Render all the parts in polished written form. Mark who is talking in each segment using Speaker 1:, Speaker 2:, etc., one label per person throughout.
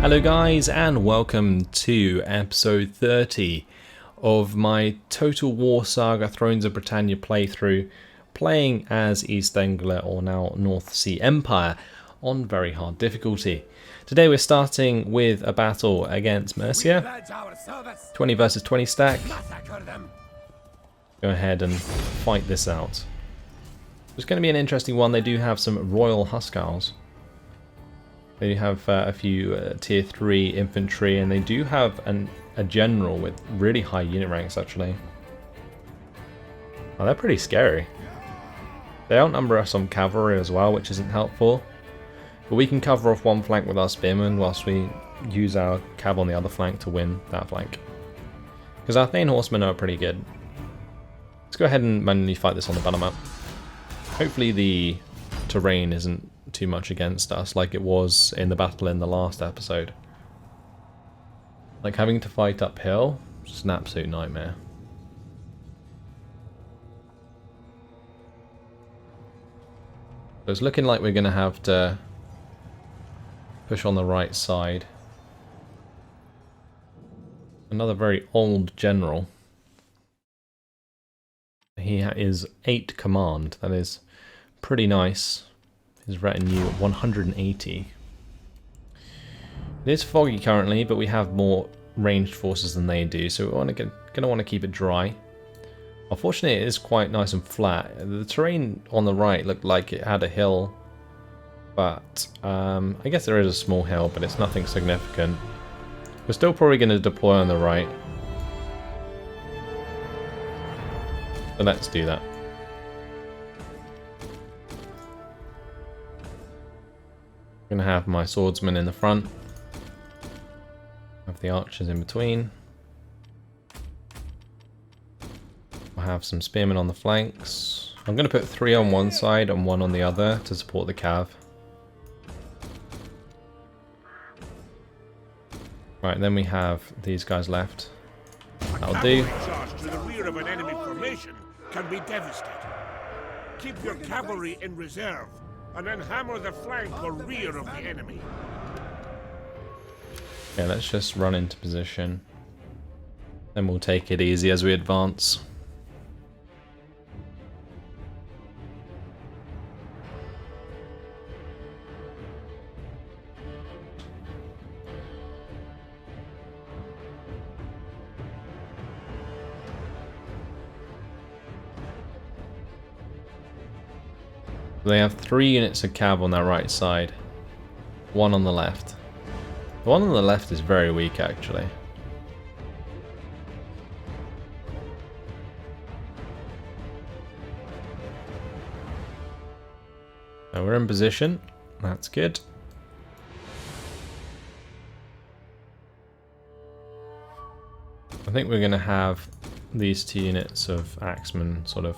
Speaker 1: Hello guys, and welcome to episode 30 of my Total War Saga Thrones of Britannia playthrough, playing as East Engle, or now North Sea Empire, on very hard difficulty. Today we're starting with a battle against Mercia, 20 versus 20 stack. Go ahead and fight this out. It's going to be an interesting one. They do have some Royal Huscarls. They have a few tier 3 infantry, and they do have a general with really high unit ranks actually. Oh, they're pretty scary. They outnumber us on cavalry as well, which isn't helpful. But we can cover off one flank with our spearmen whilst we use our cav on the other flank to win that flank. Because our Thane horsemen are pretty good. Let's go ahead and manually fight this on the battle map. Hopefully the terrain isn't too much against us like it was in the battle in the last episode. Like having to fight uphill, just an absolute nightmare. So it's looking like we're going to have to push on the right side. Another very old general. He is 8 command, that is pretty nice. His retinue at 180. It is foggy currently, but we have more ranged forces than they do, so we're going to want to keep it dry. Unfortunately, it is quite nice and flat. The terrain on the right looked like it had a hill, but I guess there is a small hill, but it's nothing significant. We're still probably going to deploy on the right. So let's do that. I'm going to have my swordsman in the front. Have the archers in between. I'll have some spearmen on the flanks. I'm going to put 3 on one side and 1 on the other to support the cav. Right, then we have these guys left. That'll do.
Speaker 2: To the rear of an enemy formation can be devastating. Keep your cavalry in reserve, and then hammer the flank or rear of the enemy.
Speaker 1: Yeah, let's just run into position. Then we'll take it easy as we advance. They have 3 units of cav on that right side, 1 on the left. The one on the left is very weak actually. Now we're in position, that's good. I think we're going to have these 2 units of axemen sort of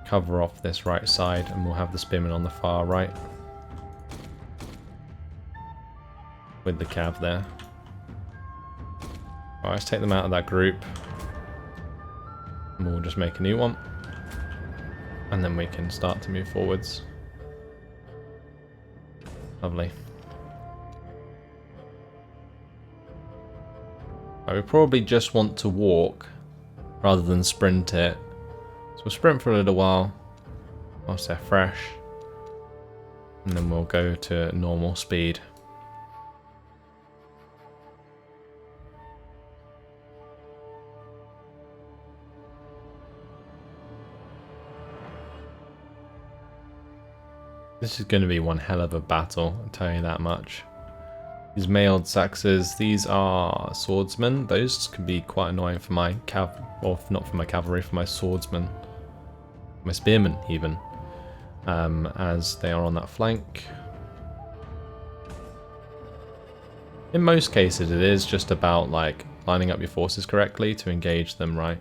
Speaker 1: cover off this right side, and we'll have the spearmen on the far right with the cav there. Alright, let's take them out of that group and we'll just make a new one, and then we can start to move forwards. Lovely. We probably just want to walk rather than sprint it. So we'll sprint for a little while whilst they're fresh, and then we'll go to normal speed. This is going to be one hell of a battle, I'll tell you that much. These mailed Saxes, these are swordsmen. Those could be quite annoying for my cav, or not for my cavalry, for my swordsmen. My spearmen even, as they are on that flank. In most cases it is just about like lining up your forces correctly to engage them right.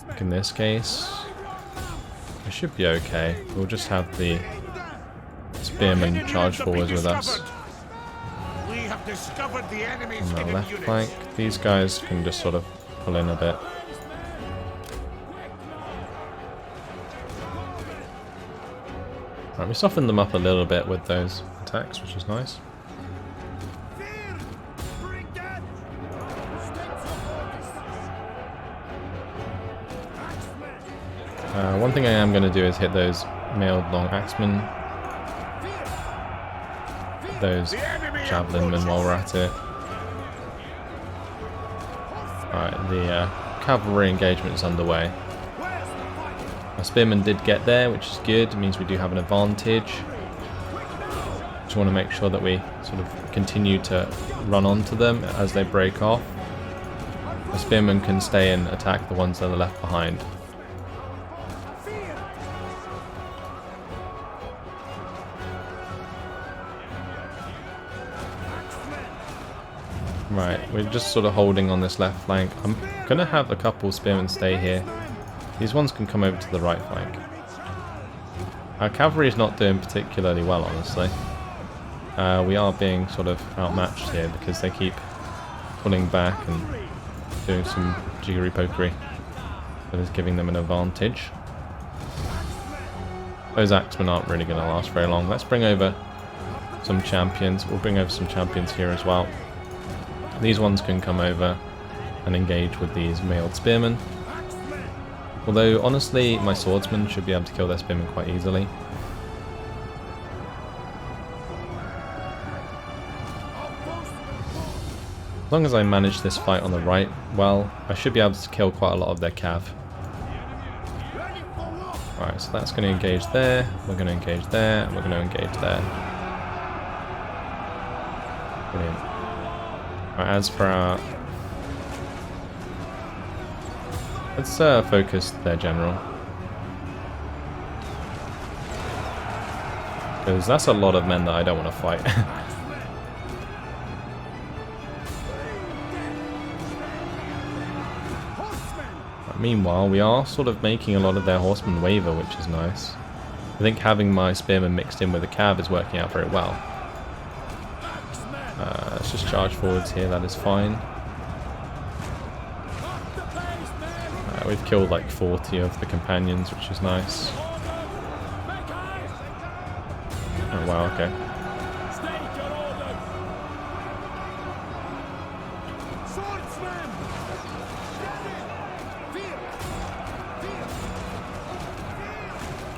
Speaker 1: Like in this case, it should be okay. We'll just have the spearmen charge forwards with us.
Speaker 2: We have discovered the enemy's
Speaker 1: On the
Speaker 2: hidden
Speaker 1: left
Speaker 2: units.
Speaker 1: flank, these guys can just sort of pull in a bit. Right, we softened them up a little bit with those attacks, which is nice. One thing I am going to do is hit those mailed long axemen. Those javelin men while we're at it. Alright, the cavalry engagement is underway. Our spearmen did get there, which is good. It means we do have an advantage. Just want to make sure that we sort of continue to run onto them as they break off. The spearmen can stay and attack the ones that are left behind. Right, we're just sort of holding on this left flank. I'm going to have a couple spearmen stay here. These ones can come over to the right flank. Our cavalry is not doing particularly well, honestly. We are being sort of outmatched here because they keep pulling back and doing some jiggery pokery that is giving them an advantage. Those axemen aren't really going to last very long. Let's bring over some champions. We'll bring over some champions here as well. These ones can come over and engage with these mailed spearmen. Although, honestly, my swordsmen should be able to kill their spearmen quite easily. As long as I manage this fight on the right, well, I should be able to kill quite a lot of their cav. Alright, so that's going to engage there, we're going to engage there, and we're going to engage there. Brilliant. Right, as for our... Let's focus their general. Because that's a lot of men that I don't want to fight. Meanwhile, we are sort of making a lot of their horsemen waver, which is nice. I think having my spearmen mixed in with the cav is working out very well. Let's just charge forwards here, that is fine. We've killed like 40 of the companions, which is nice. Oh wow, okay.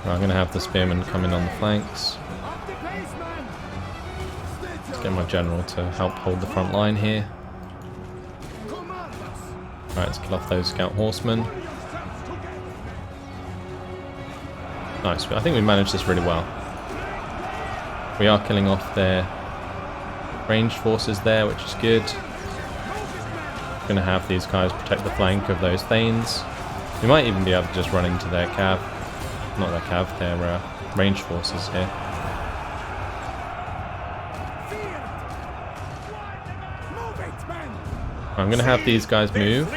Speaker 1: I'm going to have the spearmen come in on the flanks. Let's get my general to help hold the front line here. Alright, let's kill off those scout horsemen. Nice, I think we managed this really well. We are killing off their ranged forces there, which is good. Going to have these guys protect the flank of those thanes. We might even be able to just run into their cav. Not their cav, their ranged forces here. I'm going to have these guys move,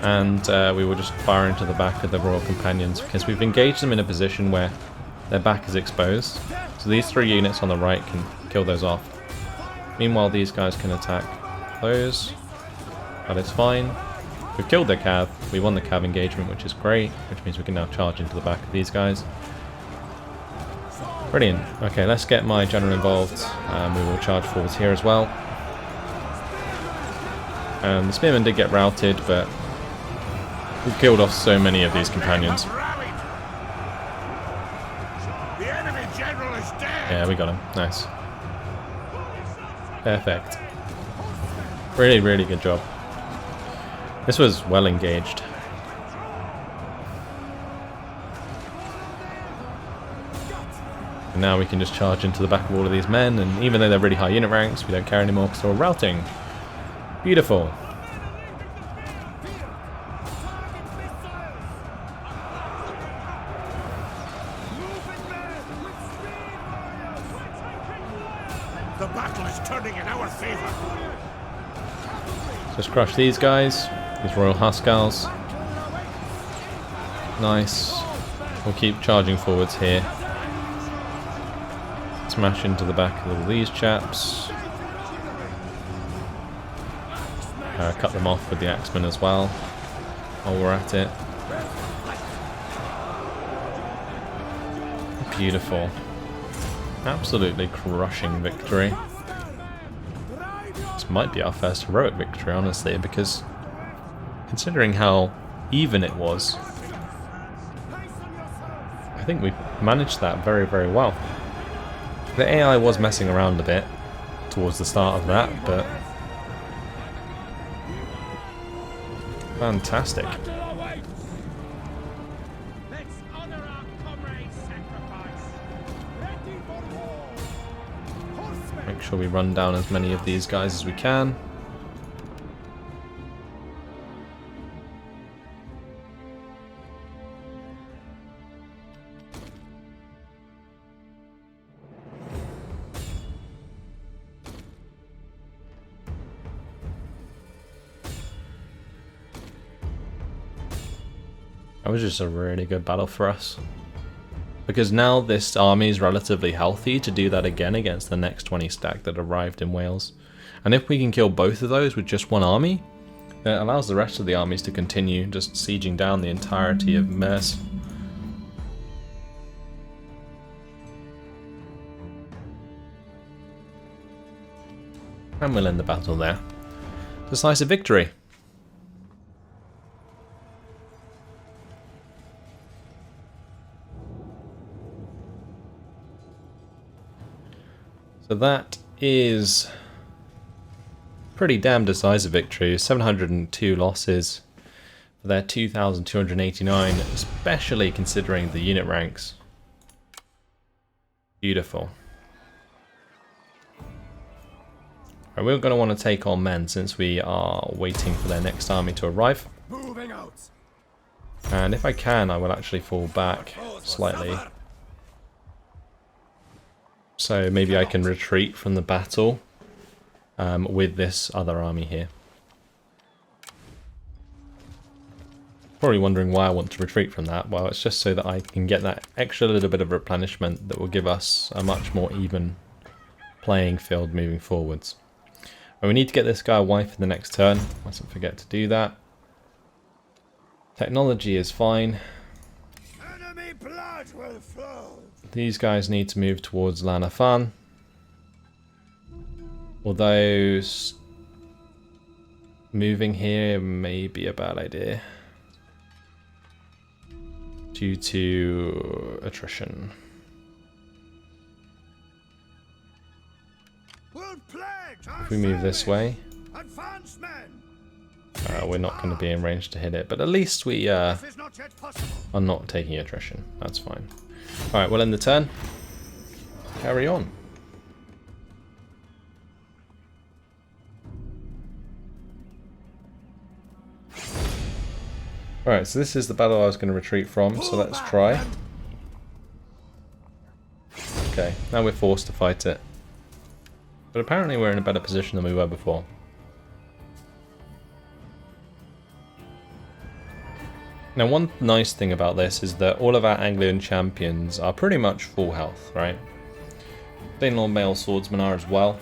Speaker 1: and we will just fire into the back of the Royal Companions, because we've engaged them in a position where their back is exposed. So these 3 units on the right can kill those off. Meanwhile, these guys can attack those. That is fine. We've killed their cav, we won the cav engagement, which is great, which means we can now charge into the back of these guys. Brilliant. Okay, let's get my general involved. We will charge forwards here as well. The spearmen did get routed, but we've killed off so many of these companions. Yeah, we got him. Nice. Perfect. Really, really good job. This was well engaged. And now we can just charge into the back of all of these men, and even though they're really high unit ranks, we don't care anymore because we're routing. Beautiful.
Speaker 2: The battle is turning in our favor.
Speaker 1: Just crush these guys, these Royal Huskars. Nice. We'll keep charging forwards here. Smash into the back of all these chaps. Cut them off with the axemen as well, while we're at it. Beautiful. Absolutely crushing victory. This might be our first heroic victory, honestly, because considering how even it was, think we managed that very, very well. The AI was messing around a bit towards the start of that, but fantastic. Make sure we run down as many of these guys as we can. That was just a really good battle for us. Because now this army is relatively healthy to do that again against the next 20 stack that arrived in Wales. And if we can kill both of those with just one army, it allows the rest of the armies to continue just sieging down the entirety of Merse. And we'll end the battle there. Decisive victory. So that is pretty damn decisive victory. 702 losses for their 2,289, especially considering the unit ranks. Beautiful. Right, we're going to want to take on men since we are waiting for their next army to arrive.
Speaker 2: Moving out.
Speaker 1: And if I can, I will actually fall back slightly. So maybe I can retreat from the battle with this other army here. Probably wondering why I want to retreat from that. Well, it's just so that I can get that extra little bit of replenishment that will give us a much more even playing field moving forwards. And we need to get this guy a wife in the next turn. Mustn't forget to do that. Technology is fine.
Speaker 2: Enemy blood will flow.
Speaker 1: These guys need to move towards Lanafan. Although moving here may be a bad idea due to attrition. If we move this way, we're not going to be in range to hit it, but at least we are not taking attrition. That's fine. Alright, we'll end the turn. Carry on. Alright, so this is the battle I was going to retreat from, so let's try. Okay, now we're forced to fight it. But apparently we're in a better position than we were before. Now, one nice thing about this is that all of our Anglian champions are pretty much full health, right? Danelaw male swordsmen are as well.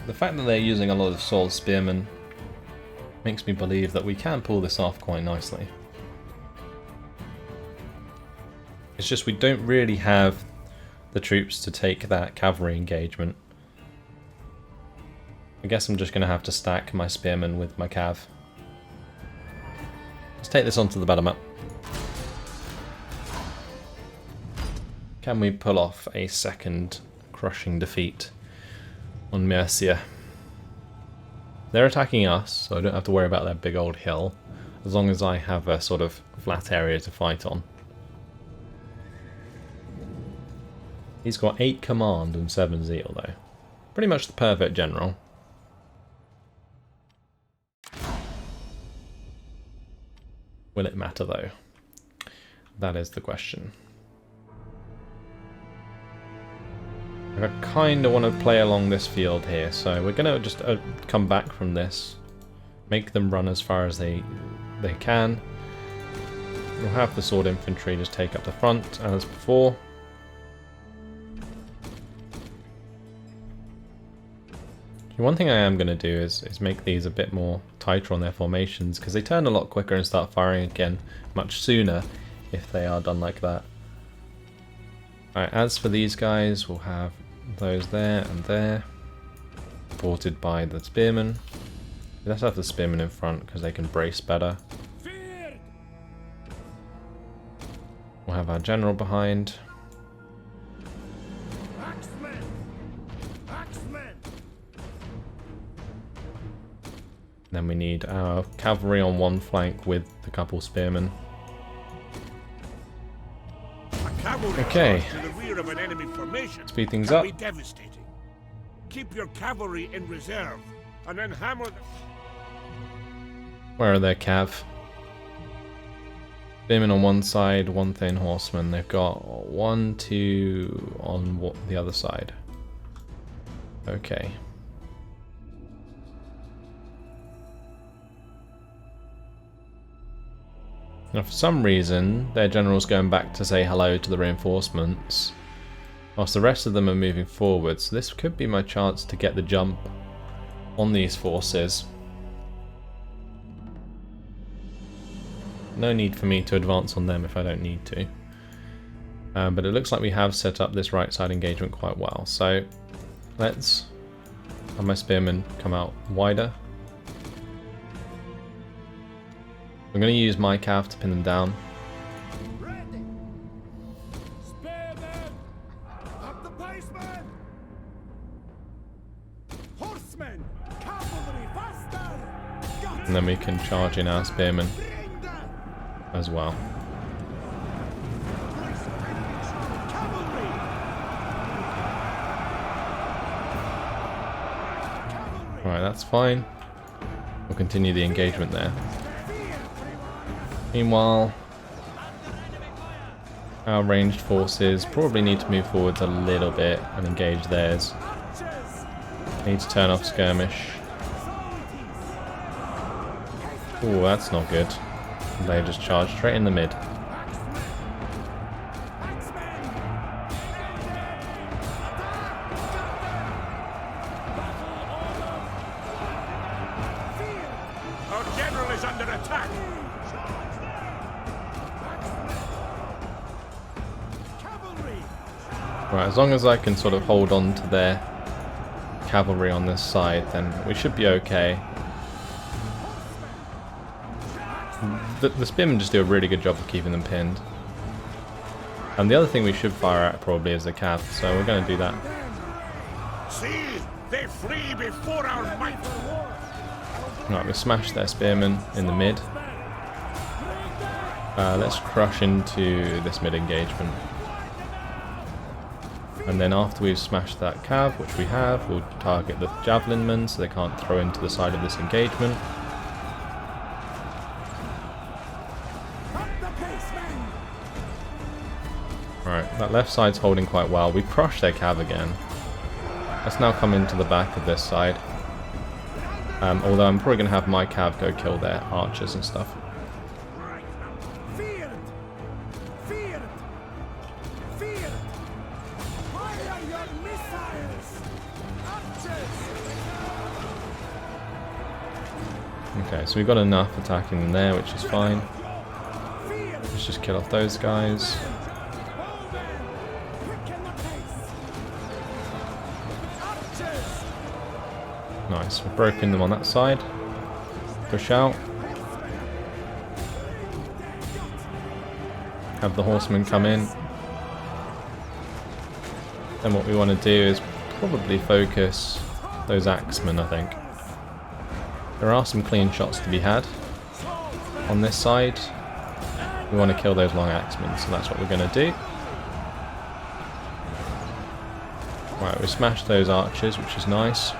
Speaker 1: The fact that they're using a lot of soul spearmen makes me believe that we can pull this off quite nicely. It's just we don't really have the troops to take that cavalry engagement. I guess I'm just going to have to stack my spearmen with my cav. Let's take this onto the battle map. Can we pull off a second crushing defeat on Mercia? They're attacking us, so I don't have to worry about that big old hill, as long as I have a sort of flat area to fight on. He's got 8 command and 7 zeal though. Pretty much the perfect general. Will it matter though? That is the question. I kind of want to play along this field here, so we're going to just come back from this, make them run as far as they can. We'll have the sword infantry just take up the front as before. One thing I am going to do is make these a bit more tighter on their formations, because they turn a lot quicker and start firing again much sooner if they are done like that. Alright, as for these guys, we'll have those there and there, supported by the spearmen. Let's have the spearmen in front because they can brace better. We'll We'll have our general behind. Then we need our cavalry on one flank with the couple spearmen. Okay.
Speaker 2: To the rear of an enemy formation
Speaker 1: Speed things
Speaker 2: can
Speaker 1: up.
Speaker 2: be devastating. Keep your cavalry in reserve, and then hammer them.
Speaker 1: Where are their cav? Spearmen on one side, one thin horseman. They've got 1, 2 on the other side. Okay. Now for some reason, their general's going back to say hello to the reinforcements, whilst the rest of them are moving forward, so this could be my chance to get the jump on these forces. No need for me to advance on them if I don't need to. But it looks like we have set up this right side engagement quite well, so let's have my spearmen come out wider. I'm going to use my cav to pin them down.
Speaker 2: Ready. Spearmen, up the pace, man. Horsemen, cavalry, faster.
Speaker 1: And then we can charge in our spearmen as well. Alright, that's fine. We'll continue the engagement there. Meanwhile, our ranged forces probably need to move forwards a little bit and engage theirs. Need to turn off skirmish. Ooh, that's not good. They just charged straight in the mid.
Speaker 2: Our general is under attack.
Speaker 1: Right, as long as I can sort of hold on to their cavalry on this side, then we should be okay. The spearmen just do a really good job of keeping them pinned. And the other thing we should fire at probably is the cav, so we're going to do that.
Speaker 2: See, they flee before our might.
Speaker 1: Right, we smash their spearmen in the mid. Let's crush into this mid engagement. And then after we've smashed that cav, which we have, we'll target the javelin men so they can't throw into the side of this engagement. Right, that left side's holding quite well. We crushed their cav again. Let's now come into the back of this side. Although I'm probably going to have my cav go kill their archers and stuff. Okay, so we've got enough attacking them there, which is fine. Let's just kill off those guys. Nice, we've broken them on that side. Push out. Have the horsemen come in. Then what we want to do is probably focus those axemen, I think. There are some clean shots to be had on this side. We want to kill those long axemen, so that's what we're going to do. Right, we smashed those archers, which is nice.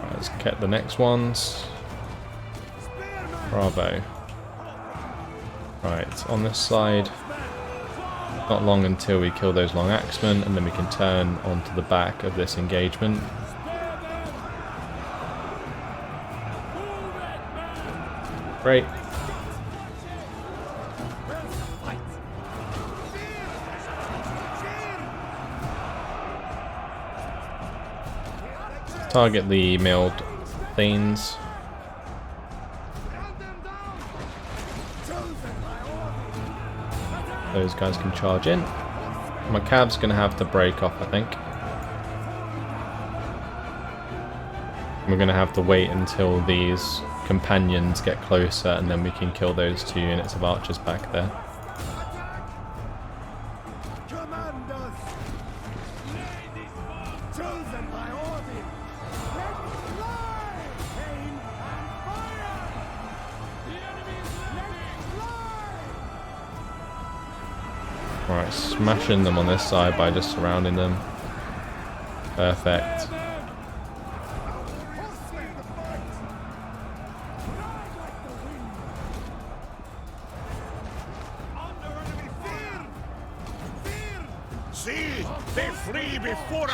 Speaker 1: Right, let's get the next ones. Bravo. Right, on this side, not long until we kill those long axemen, and then we can turn onto the back of this engagement. Great. Target the mailed Thanes. Those guys can charge in. My cav's going to have to break off, I think. We're going to have to wait until these companions get closer, and then we can kill those 2 units of archers back there. Alright, smashing them on this side by just surrounding them. Perfect.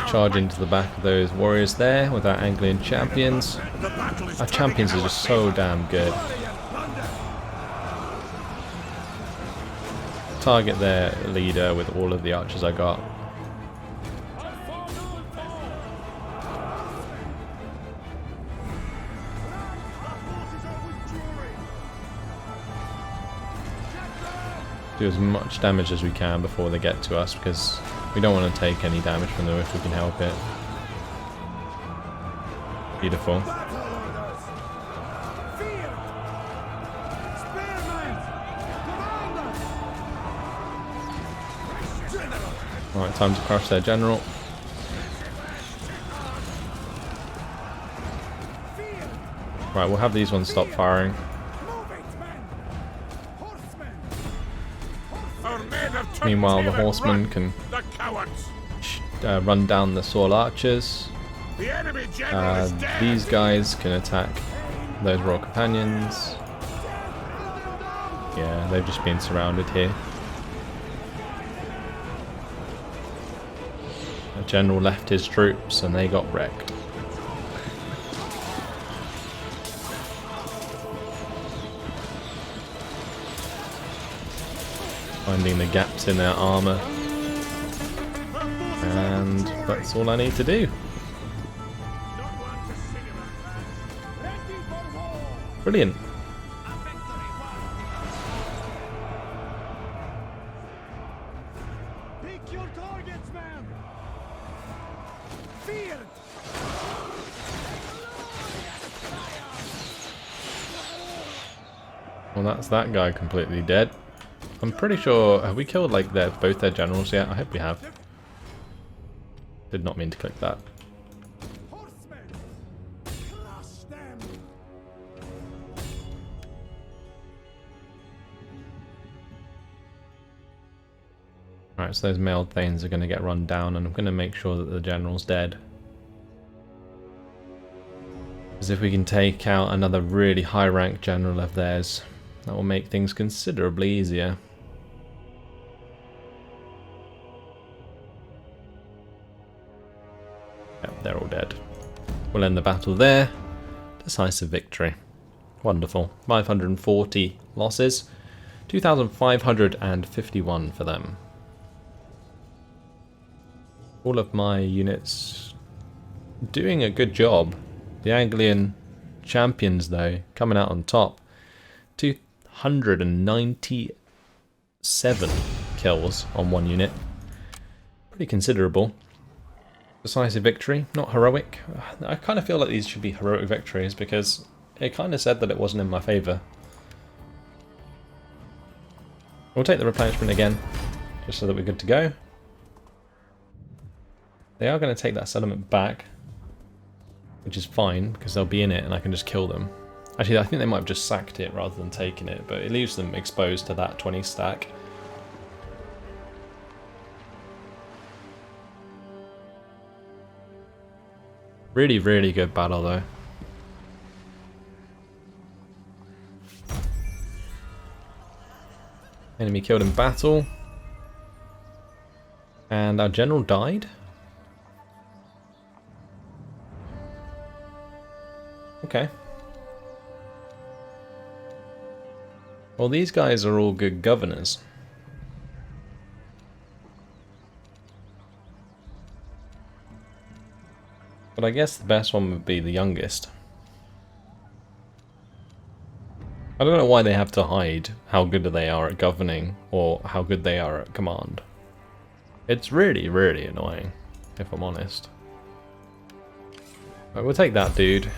Speaker 1: Charge into the back of those warriors there with our Anglian champions. Our champions are just so damn good. Target their leader with all of the archers I got. Do as much damage as we can before they get to us, because we don't want to take any damage from them if we can help it. Beautiful. Alright, time to crush their general. Right, we'll have these ones stop firing. Meanwhile, the horsemen can run down the Saul archers. These guys can attack those royal companions. Yeah, they've just been surrounded here. The general left his troops and they got wrecked. Finding the gaps in their armour. And that's all I need to do. Brilliant.
Speaker 3: Pick your targets, man. Field.
Speaker 1: Well, that's that guy completely dead. I'm pretty sure, have we killed like both their generals yet? I hope we have. Did not mean to click that. Alright, so those mailed thanes are going to get run down, and I'm going to make sure that the general's dead. Because if we can take out another really high rank general of theirs, that will make things considerably easier. Yep, they're all dead. We'll end the battle there. Decisive victory. Wonderful. 540 losses. 2,551 for them. All of my units doing a good job. The Anglian champions, though, coming out on top. 297 kills on one unit. Pretty considerable. Decisive victory, not heroic. I kind of feel like these should be heroic victories because it kind of said that it wasn't in my favour. We'll take the replenishment again, just so that we're good to go. They are going to take that settlement back, which is fine because they'll be in it and I can just kill them. Actually, I think they might have just sacked it rather than taken it, but it leaves them exposed to that 20 stack. Really, really good battle though. Enemy killed in battle. And our general died? Okay. Well, these guys are all good governors. But I guess the best one would be the youngest. I don't know why they have to hide how good they are at governing or how good they are at command. It's really, really annoying, if I'm honest. Right, we'll take that dude.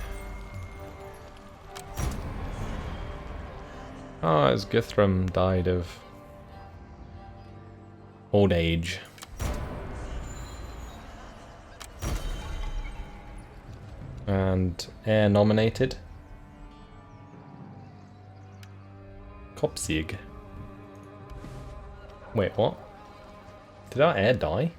Speaker 1: Oh, as Guthrum died of old age. And heir nominated. Kopsieg. Wait, what? Did our heir die?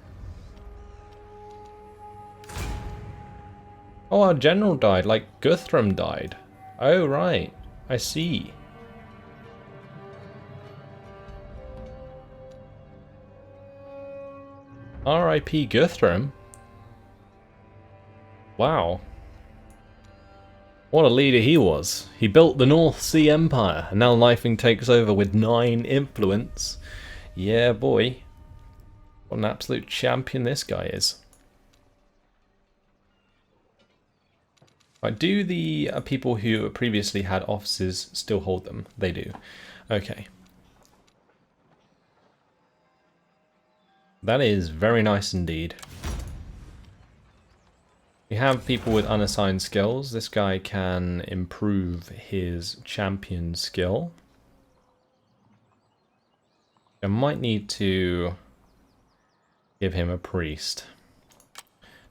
Speaker 1: Oh, our general died, like Guthrum died. Oh, right. I see. R.I.P. Guthrum? Wow. What a leader he was. He built the North Sea Empire, and now Leifing takes over with 9 influence. Yeah, boy. What an absolute champion this guy is. Right, do the people who previously had offices still hold them? They do. Okay. That is very nice indeed. We have people with unassigned skills. This guy can improve his champion skill. I might need to give him a priest.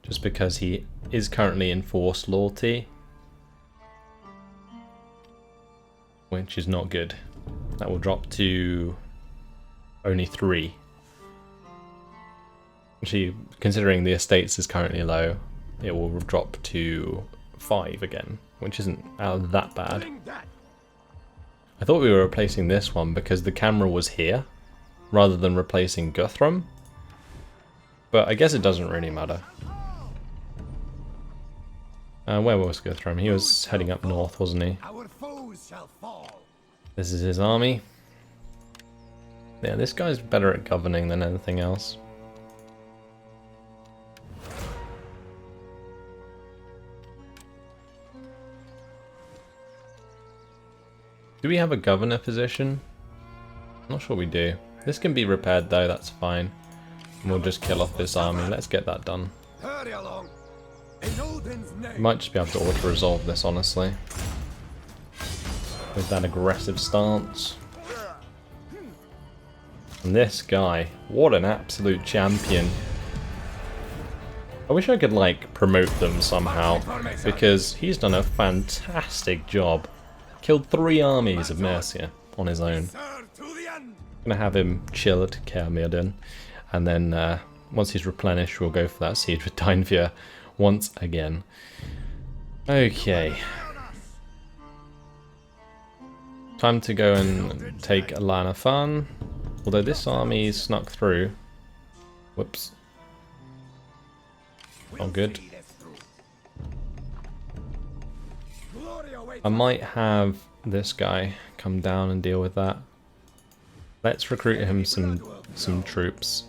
Speaker 1: Just because he is currently in forced loyalty. Which is not good. That will drop to only 3. Actually, considering the estates is currently low, it will drop to 5 again, which isn't that bad. I thought we were replacing this one because the camera was here, rather than replacing Guthrum. But I guess it doesn't really matter. Where was Guthrum? He was heading up north, wasn't he? This is his army. Yeah, this guy's better at governing than anything else. Do we have a governor position? I'm not sure we do. This can be repaired though, that's fine. And we'll just kill off this army. Let's get that done. We might just be able to auto-resolve this, honestly. With that aggressive stance. And this guy, what an absolute champion. I wish I could, like, promote them somehow, because he's done a fantastic job. Killed 3 armies of Mercia on his own. Gonna have him chill at Kermierden, and then once he's replenished, we'll go for that siege with Dynfjord once again. Okay. Time to go and take Lanafan. Although this army snuck through. Whoops. Not good. I might have this guy come down and deal with that. Let's recruit him some troops.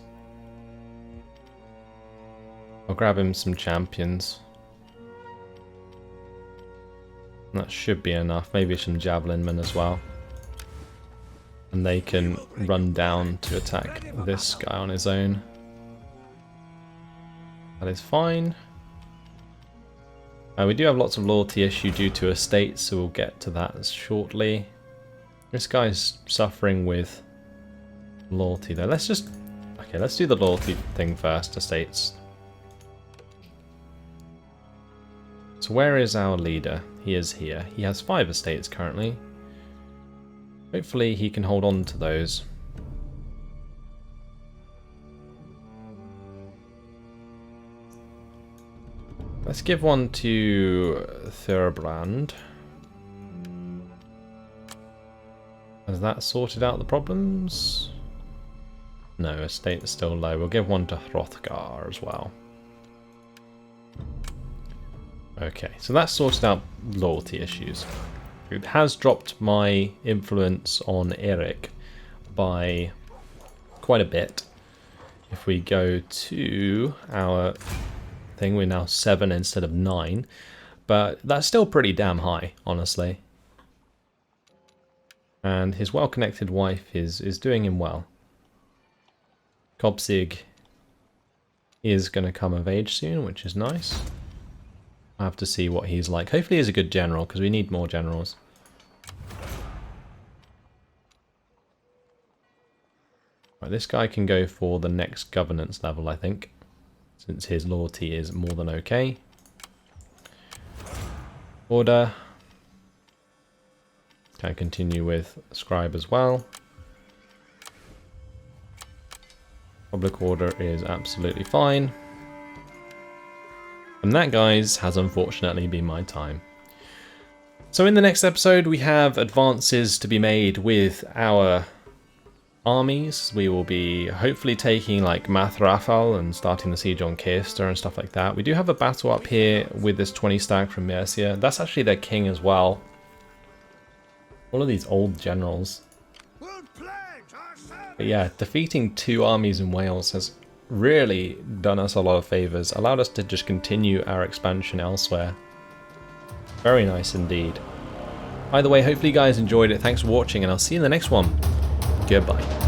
Speaker 1: I'll grab him some champions. That should be enough. Maybe some javelin men as well. And they can run down to attack this guy on his own. That is fine. We do have lots of loyalty issue due to estates, so we'll get to that shortly. This guy's suffering with loyalty though. Let's just... Okay, let's do the loyalty thing first, estates. So where is our leader? He is here. He has 5 estates currently. Hopefully he can hold on to those. Let's give one to Thurbrand. Has that sorted out the problems? No, estate is still low. We'll give one to Hrothgar as well. Okay, so that's sorted out loyalty issues. It has dropped my influence on Eric by quite a bit. If we go to our thing, we're now 7 instead of 9. But that's still pretty damn high, honestly. And his well-connected wife is doing him well. Kopsieg is going to come of age soon, which is nice. I have to see what he's like. Hopefully he's a good general, because we need more generals. Right, this guy can go for the next governance level, I think, since his loyalty is more than okay. Order. Can continue with scribe as well. Public order is absolutely fine. And that, guys, has unfortunately been my time. So in the next episode, we have advances to be made with our armies. We will be hopefully taking like Mathrafal and starting the siege on Kiilstofte and stuff like that. We do have a battle up here with this 20 stag from Mercia. That's actually their king as well. All of these old generals. But yeah, defeating 2 armies in Wales has really done us a lot of favours, allowed us to just continue our expansion elsewhere. Very nice indeed. Either way, hopefully you guys enjoyed it. Thanks for watching, and I'll see you in the next one. Goodbye.